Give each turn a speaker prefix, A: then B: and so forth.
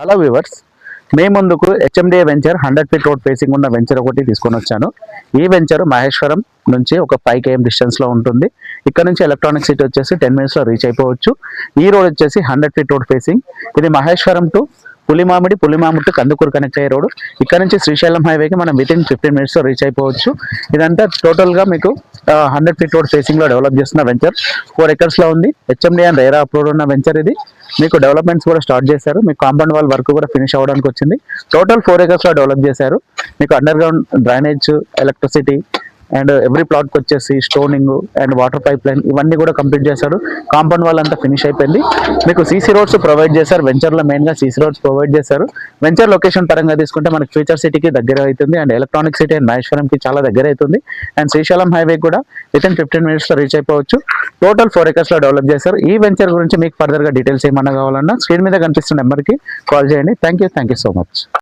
A: Hello viewers, మీ ముందుకు HMDA venture 100 feet road facing ఉన్న venture ఒకటి తీసుకొని వచ్చాను. ఈ వెంచర్ మహేశ్వరం నుంచి ఒక 5 km డిస్టెన్స్లో ఉంటుంది. ఇక్కడ నుంచి ఎలక్ట్రానిక్ సిటీ వచ్చేసి 10 minutesలో రీచ్ అయిపోవచ్చు. ఈ రోడ్ వచ్చేసి 100 ఫీట్ రోడ్ ఫేసింగ్. ఇది Maheshwaram to Pulimamidi to Kandukur connect అయ్యే రోడ్. ఇక్కడ నుంచి శ్రీశైలం హైవేకి మనం వితిన్ 15 minutesలో రీచ్ అయిపోవచ్చు. ఇదంతా టోటల్గా మీకు 100 ఫీట్ రోడ్ ఫేసింగ్లో డెవలప్ చేస్తున్న వెంచర్. 4 acres లో ఉంది. హెచ్ఎండిఏ అండ్ రేరా అప్రూవ్డ్ ఉన్న వెంచర్ ఇది. మీకు డెవలప్మెంట్స్ కూడా స్టార్ట్ చేశారు. మీకు కాంపౌండ్ వాల్ వర్క్ కూడా ఫినిష్ అవ్వడానికి వచ్చింది. టోటల్ 4 acres లో డెవలప్ చేశారు. మీకు underground drainage, electricity and every ప్లాట్కి వచ్చేసి stoning and water pipeline ఇవన్నీ కూడా కంప్లీట్ చేశారు. కాంపౌండ్ వాల్ అంతా ఫినిష్ అయిపోయింది. మీకు సీసీ రోడ్స్ ప్రొవైడ్ చేశారు. వెంచర్లో మెయిన్గా సీసీ రోడ్స్ ప్రొవైడ్ చేశారు. వెంచర్ లొకేషన్ పరంగా తీసుకుంటే మనకి ఫ్యూచర్ సిటీకి దగ్గర అవుతుంది అండ్ ఎలక్ట్రానిక్ సిటీ అండ్ మహేశ్వరంకి చాలా దగ్గర అవుతుంది. అండ్ శ్రీశైలం హైవే కూడా వితిన్ 15 minutesలో రీచ్ అయిపోవచ్చు. టోటల్ 4 acres లో డెవలప్ చేశారు. ఈ వెంచర్ గురించి మీకు ఫర్దర్గా డీటెయిల్స్ ఏమన్నా కావాలన్నా స్క్రీన్ మీద కనిపిస్తున్న నెంబర్కి కాల్ చేయండి. Thank you so much.